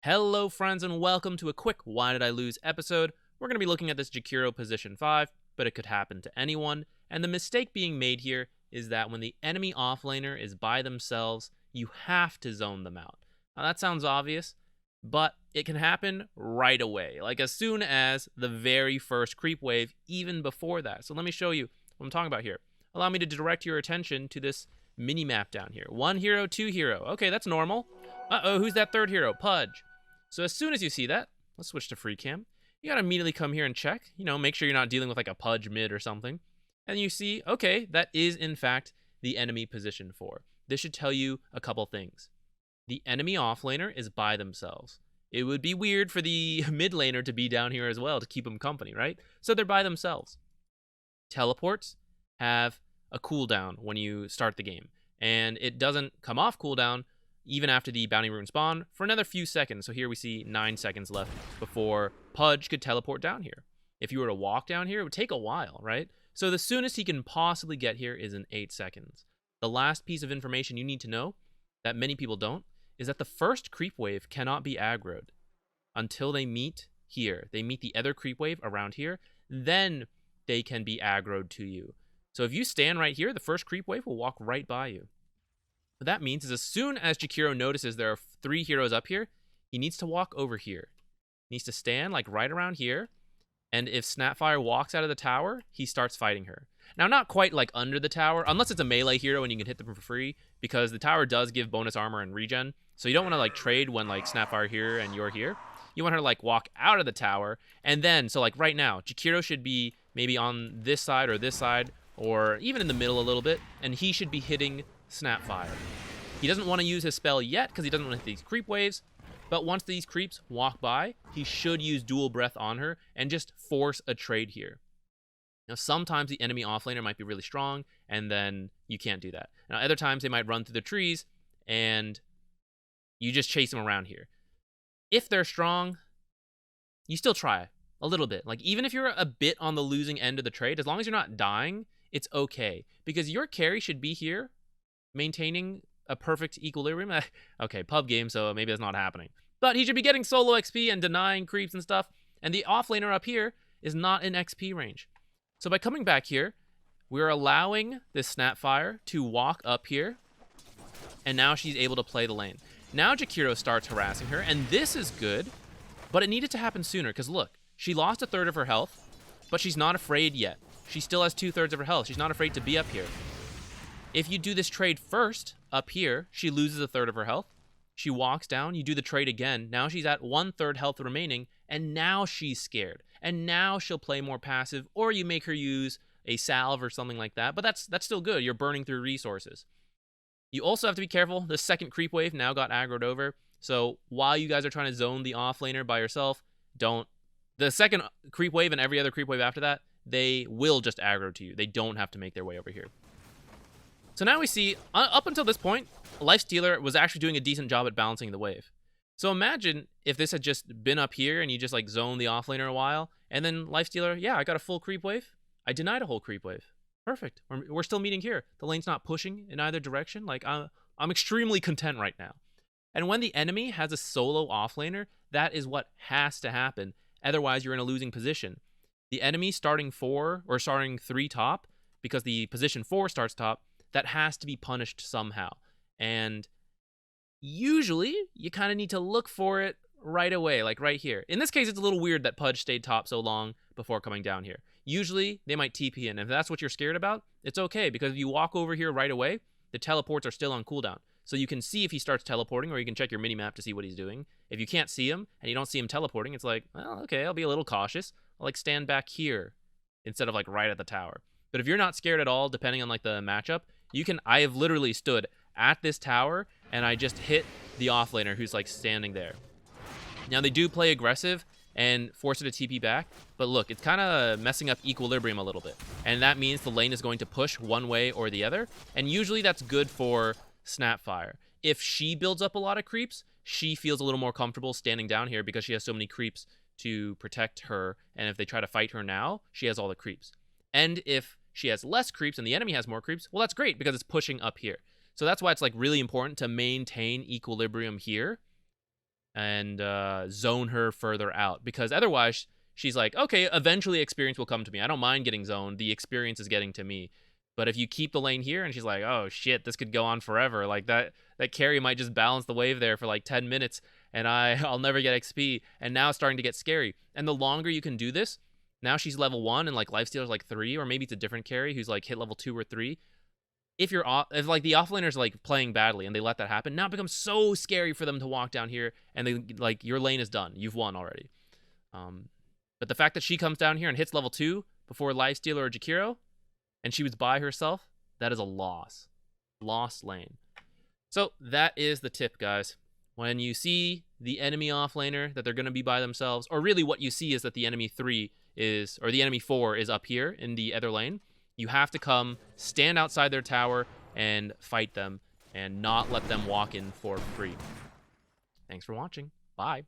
Hello friends and welcome to a quick Why Did I Lose episode. We're going to be looking at this Jakiro position 5, but it could happen to anyone. And the mistake being made here is that when the enemy offlaner is by themselves, you have to zone them out. Now that sounds obvious, but it can happen right away, like as soon as the very first creep wave, even before that. So let me show you what I'm talking about here. Allow me to direct your attention to this mini map down here. 1 hero, 2 hero. Okay, that's normal. Uh-oh, who's that third hero? Pudge. So as soon as you see that, let's switch to free cam. You gotta immediately come here and check, make sure you're not dealing with like a Pudge mid or something. And you see, okay, that is in fact the enemy position 4. This should tell you a couple things. The enemy offlaner is by themselves. It would be weird for the mid laner to be down here as well to keep them company, right? So they're by themselves. Teleports have a cooldown when you start the game, and it doesn't come off cooldown even after the bounty rune spawn for another few seconds. So here we see 9 seconds left before Pudge could teleport down here. If you were to walk down here, it would take a while, right? So the soonest he can possibly get here is in 8 seconds. The last piece of information you need to know that many people don't is that the first creep wave cannot be aggroed until they meet here. They meet the other creep wave around here, then they can be aggroed to you. So if you stand right here, the first creep wave will walk right by you. What that means is as soon as Jakiro notices there are 3 heroes up here, he needs to walk over here. He needs to stand like right around here, and if Snapfire walks out of the tower, he starts fighting her. Now, not quite like under the tower, unless it's a melee hero and you can hit them for free, because the tower does give bonus armor and regen, so you don't want to like trade when like Snapfire here and you're here. You want her to like walk out of the tower, and then, so like right now, Jakiro should be maybe on this side, or even in the middle a little bit, and he should be hitting Snapfire. He doesn't want to use his spell yet because he doesn't want to hit these creep waves, but once these creeps walk by, he should use dual breath on her and just force a trade here. Now, sometimes the enemy offlaner might be really strong, and then you can't do that. Now, other times they might run through the trees, and you just chase them around here. If they're strong, you still try a little bit. Like, even if you're a bit on the losing end of the trade, as long as you're not dying, it's okay. Because your carry should be here, maintaining a perfect equilibrium. Okay, pub game, so maybe that's not happening. But he should be getting solo XP and denying creeps and stuff. And the offlaner up here is not in XP range. So by coming back here, we're allowing this Snapfire to walk up here. And now she's able to play the lane. Now Jakiro starts harassing her, and this is good. But it needed to happen sooner, because look, she lost 1/3 of her health, but she's not afraid yet. She still has 2/3 of her health. She's not afraid to be up here. If you do this trade first, up here, she loses 1/3 of her health. She walks down, you do the trade again. Now she's at 1/3 health remaining, and now she's scared. And now she'll play more passive, or you make her use a salve or something like that. But that's still good. You're burning through resources. You also have to be careful. The second creep wave now got aggroed over. So while you guys are trying to zone the offlaner by yourself, don't. The second creep wave and every other creep wave after that, they will just aggro to you. They don't have to make their way over here. So now we see, up until this point, Lifestealer was actually doing a decent job at balancing the wave. So imagine if this had just been up here and you just like zoned the offlaner a while, and then Lifestealer, yeah, I got a full creep wave. I denied a whole creep wave. Perfect. We're still meeting here. The lane's not pushing in either direction. Like, I'm extremely content right now. And when the enemy has a solo offlaner, that is what has to happen. Otherwise, you're in a losing position. The enemy starting 4 or starting 3 top, because the position 4 starts top, that has to be punished somehow. And usually, you kind of need to look for it right away, like right here. In this case, it's a little weird that Pudge stayed top so long before coming down here. Usually, they might TP in. If that's what you're scared about, it's okay, because if you walk over here right away, the teleports are still on cooldown. So you can see if he starts teleporting, or you can check your minimap to see what he's doing. If you can't see him, and you don't see him teleporting, it's like, well, okay, I'll be a little cautious. I'll like stand back here instead of like right at the tower. But if you're not scared at all, depending on like the matchup, I have literally stood at this tower, and I just hit the offlaner who's like standing there. Now they do play aggressive and force it to TP back, but look, it's kind of messing up equilibrium a little bit. And that means the lane is going to push one way or the other, and usually that's good for Snapfire. If she builds up a lot of creeps, she feels a little more comfortable standing down here because she has so many creeps to protect her, and if they try to fight her now, she has all the creeps. And if she has less creeps and the enemy has more creeps, well, that's great because it's pushing up here. So that's why it's like really important to maintain equilibrium here and zone her further out, because otherwise she's like, okay, eventually experience will come to me. I don't mind getting zoned. The experience is getting to me. But if you keep the lane here and she's like, oh shit, this could go on forever. Like that carry might just balance the wave there for like 10 minutes and I'll never get XP. And now it's starting to get scary. And the longer you can do this, now she's level 1 and like lifesteal's like 3, or maybe it's a different carry who's like hit level 2 or 3. If like the offlaner's like playing badly and they let that happen, now it becomes so scary for them to walk down here and they like your lane is done. You've won already. But the fact that she comes down here and hits level 2 before lifesteal or Jakiro, and she was by herself, that is a loss. Lost lane. So that is the tip, guys. When you see the enemy offlaner that they're going to be by themselves, or really what you see is that the enemy 3 is, or the enemy 4 is up here in the other lane, you have to come, stand outside their tower, and fight them, and not let them walk in for free. Thanks for watching. Bye.